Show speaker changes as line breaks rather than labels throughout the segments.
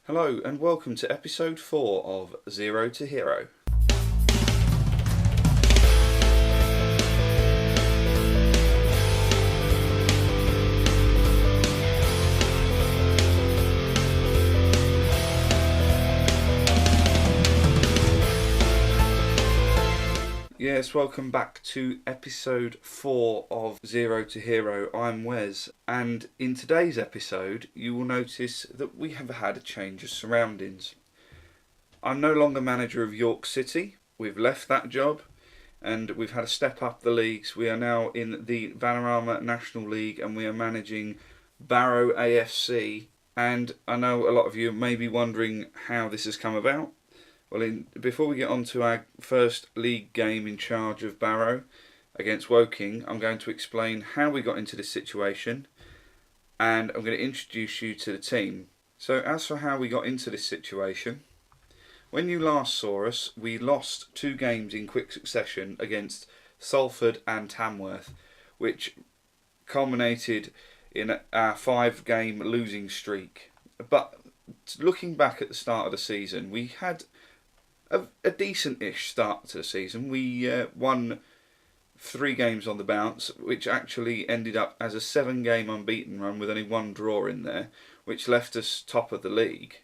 Hello and welcome to episode 4 of Zero to Hero. Yes, welcome back to episode 4 of Zero to Hero. I'm Wes, and in today's episode you will notice that we have had a change of surroundings. I'm no longer manager of York City. We've left that job and we've had a step up the leagues. We are now in the Vanarama National League and we are managing Barrow AFC. And I know a lot of you may be wondering how this has come about. Well, before we get on to our first league game in charge of Barrow against Woking, I'm going to explain how we got into this situation and I'm going to introduce you to the team. So as for how we got into this situation, when you last saw us, we lost 2 games in quick succession against Salford and Tamworth, which culminated in our 5-game losing streak. But looking back at the start of the season, we had a decent-ish start to the season. We won 3 games on the bounce, which actually ended up as a 7-game unbeaten run with only 1 draw in there, which left us top of the league.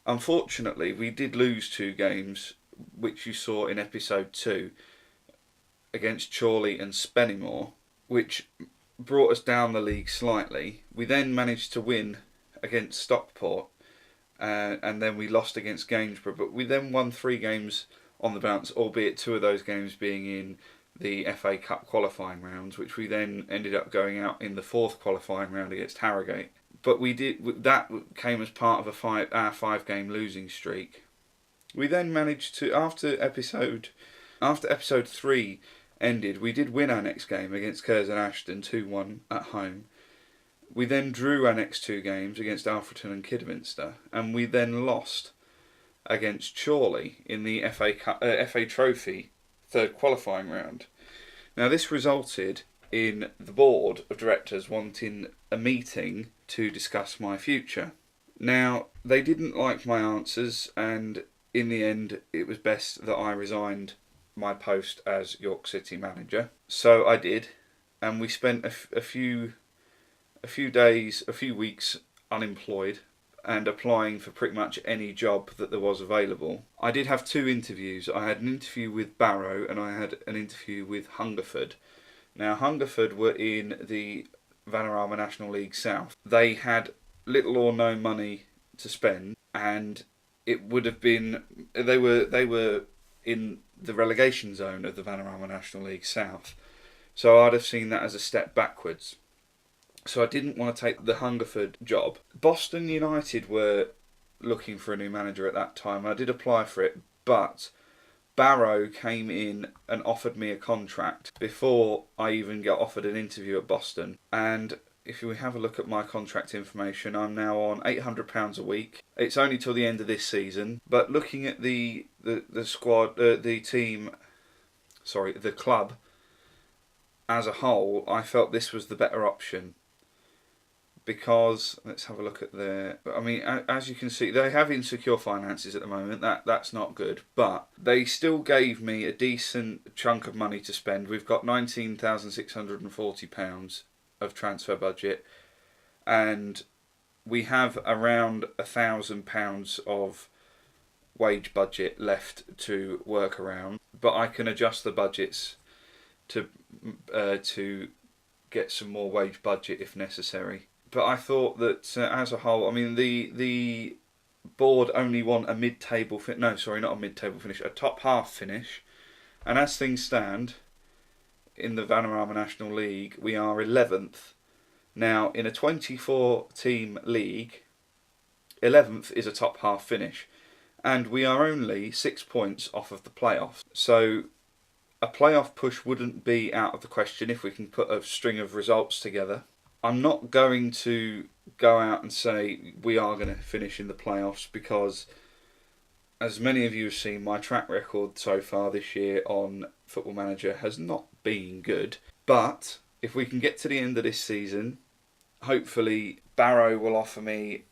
Unfortunately, we did lose 2 games, which you saw in episode 2, against Chorley and Spennymoor, which brought us down the league slightly. We then managed to win against Stockport, and then we lost against Gainsborough, but we then won 3 games on the bounce, albeit 2 of those games being in the FA Cup qualifying rounds, which we then ended up going out in the 4th qualifying round against Harrogate. But that came as part of our 5-game losing streak. We then managed to, after episode 3 ended, we did win our next game against Curzon Ashton 2-1 at home. We then drew our next 2 games against Alfreton and Kidderminster, and we then lost against Chorley in the FA Trophy 3rd qualifying round. Now this resulted in the board of directors wanting a meeting to discuss my future. Now they didn't like my answers, and in the end it was best that I resigned my post as York City manager. So I did, and we spent a few weeks unemployed and applying for pretty much any job that there was available. I did have 2 interviews. I had an interview with Barrow and I had an interview with Hungerford. Now Hungerford were in the Vanarama National League South. They had little or no money to spend, and it would have been they were in the relegation zone of the Vanarama National League South. So I'd have seen that as a step backwards. So I didn't want to take the Hungerford job. Boston United were looking for a new manager at that time. I did apply for it, but Barrow came in and offered me a contract before I even got offered an interview at Boston. And if we have a look at my contract information, I'm now on £800 a week. It's only till the end of this season, but looking at the squad, the club as a whole, I felt this was the better option. Because let's have a look at as you can see, they have insecure finances at the moment. That's not good, but they still gave me a decent chunk of money to spend. We've got £19,640 of transfer budget, and we have around £1,000 of wage budget left to work around. But I can adjust the budgets to get some more wage budget if necessary. But I thought that as a whole, the board only want a mid-table finish, a top half finish. And as things stand, in the Vanarama National League, we are 11th. Now, in a 24-team league, 11th is a top half finish. And we are only 6 points off of the playoffs. So a playoff push wouldn't be out of the question if we can put a string of results together. I'm not going to go out and say we are going to finish in the playoffs because, as many of you have seen, my track record so far this year on Football Manager has not been good. But if we can get to the end of this season, hopefully Barrow will offer me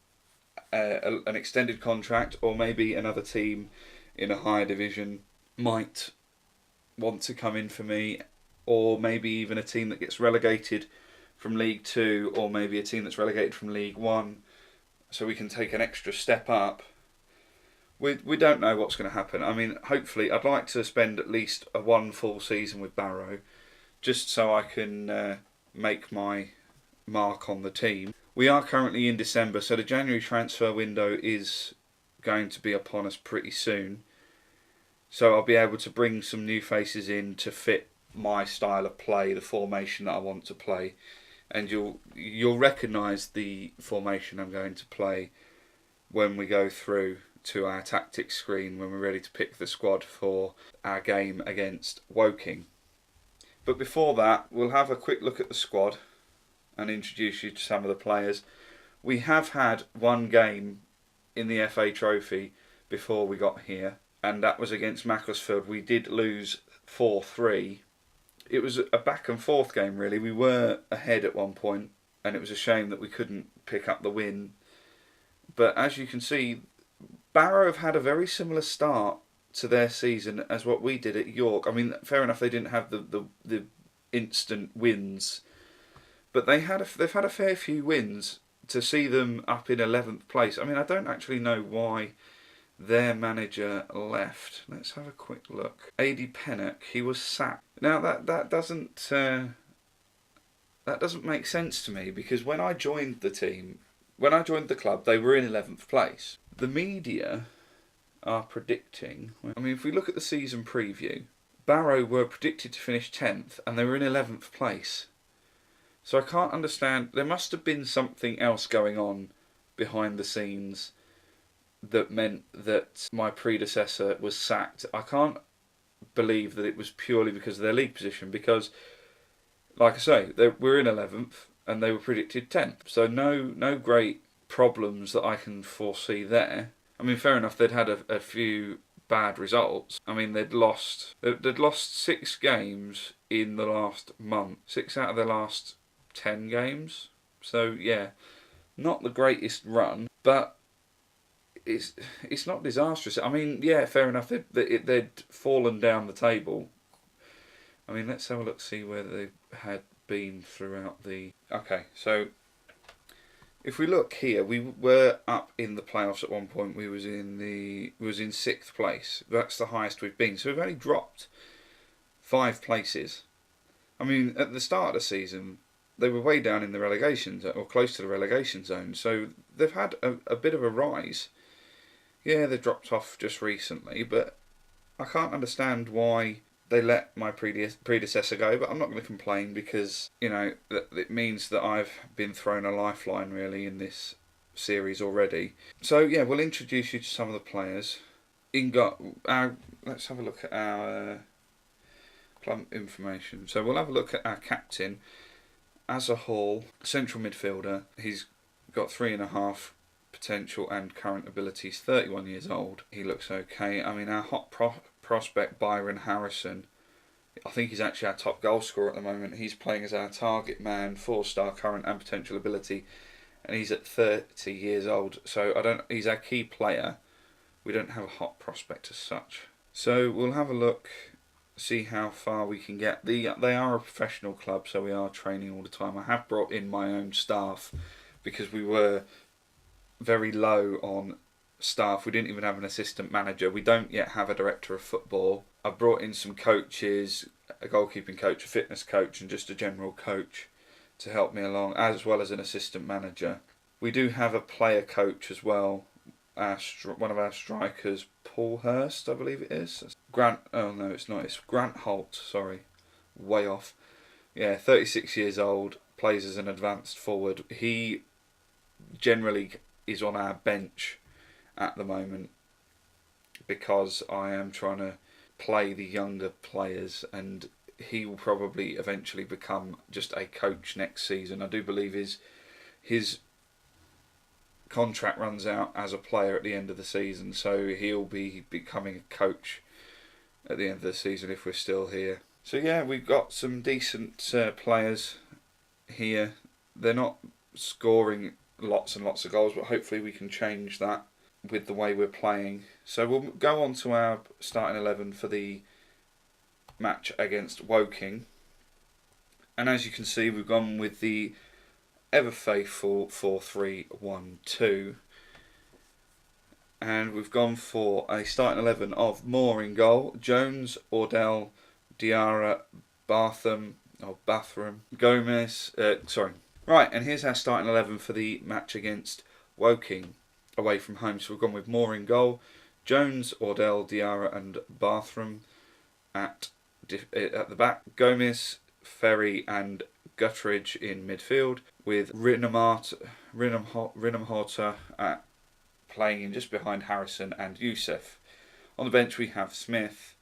an extended contract, or maybe another team in a higher division might want to come in for me, or maybe even a team that gets relegated from League 2, or maybe a team that's relegated from League 1, so we can take an extra step up. We don't know what's going to happen. I mean, hopefully, I'd like to spend at least one full season with Barrow, just so I can make my mark on the team. We are currently in December, so the January transfer window is going to be upon us pretty soon. So I'll be able to bring some new faces in to fit my style of play, the formation that I want to play, and you'll recognise the formation I'm going to play when we go through to our tactics screen when we're ready to pick the squad for our game against Woking. But before that, we'll have a quick look at the squad and introduce you to some of the players. We have had one game in the FA Trophy before we got here, and that was against Macclesfield. We did lose 4-3. It was a back and forth game, really. We were ahead at one point, and it was a shame that we couldn't pick up the win. But as you can see, Barrow have had a very similar start to their season as what we did at York. I mean, fair enough, they didn't have the instant wins, but they've had a fair few wins to see them up in 11th place. I mean, I don't actually know why their manager left. Let's have a quick look. A.D. Pennock, he was sacked. Now that doesn't make sense to me, because when I joined the club, they were in 11th place. The media are predicting... I mean, if we look at the season preview, Barrow were predicted to finish 10th, and they were in 11th place. So I can't understand... There must have been something else going on behind the scenes that meant that my predecessor was sacked. I can't believe that it was purely because of their league position, because, like I say, we're in 11th, and they were predicted 10th. So no great problems that I can foresee there. I mean, fair enough, they'd had a few bad results. I mean, they'd lost 6 games in the last month, 6 out of their last 10 games. So yeah, not the greatest run, but it's not disastrous. I mean, yeah, fair enough, they'd fallen down the table. I mean, let's have a look, see where they had been throughout the... Okay, so if we look here, we were up in the playoffs at one point. We was in 6th place. That's the highest we've been. So we've only dropped 5 places. I mean, at the start of the season, they were way down in the relegation zone, or close to the relegation zone. So they've had a bit of a rise. Yeah, they dropped off just recently, but I can't understand why they let my predecessor go, but I'm not going to complain, because, you know, it means that I've been thrown a lifeline, really, in this series already. So, yeah, we'll introduce you to some of the players. Let's have a look at our club information. So we'll have a look at our captain. As a whole, central midfielder, he's got 3.5 potential and current abilities, 31 years old. He looks okay. I mean, our hot prospect Byron Harrison, I think he's actually our top goal scorer at the moment. He's playing as our target man, 4-star current and potential ability, and he's at 30 years old. So he's our key player. We don't have a hot prospect as such. So we'll have a look, see how far we can get. They are a professional club, so we are training all the time. I have brought in my own staff because we were very low on staff. We didn't even have an assistant manager. We don't yet have a director of football. I've brought in some coaches, a goalkeeping coach, a fitness coach, and just a general coach to help me along, as well as an assistant manager. We do have a player coach as well. One of our strikers, Paul Hurst, I believe it is. Oh no, it's not. It's Grant Holt. Sorry, way off. Yeah, 36 years old. Plays as an advanced forward. He generally is on our bench at the moment because I am trying to play the younger players, and he will probably eventually become just a coach next season. I do believe his contract runs out as a player at the end of the season, so he'll be becoming a coach at the end of the season if we're still here. So yeah, we've got some decent players here. They're not scoring lots and lots of goals, but hopefully we can change that with the way we're playing. So we'll go on to our starting 11 for the match against Woking. And as you can see, we've gone with the ever faithful 4-3-1-2. And we've gone for a starting 11 of Moore in goal, Jones, Ordell, Diarra, Bathram, Gomez. Right, and here's our starting 11 for the match against Woking away from home. So we've gone with Moore in goal, Jones, Ordell, Diarra, and Bathram at the back. Gomez, Ferry, and Guttridge in midfield, with Rinamhorter at playing in just behind Harrison and Youssef. On the bench we have Smith,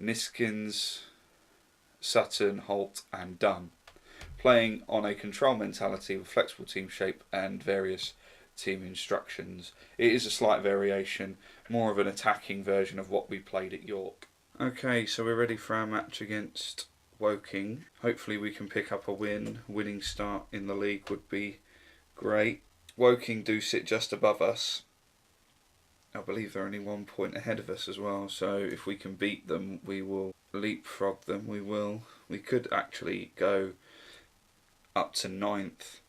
Niskins, Sutton, Holt and Dunn, playing on a control mentality with flexible team shape and various team instructions. It is a slight variation, more of an attacking version of what we played at York. Okay, so we're ready for our match against Woking. Hopefully we can pick up a win. Winning start in the league would be great. Woking do sit just above us. I believe they're only 1 point ahead of us as well, so if we can beat them, we will leapfrog them. We could actually go up to 9th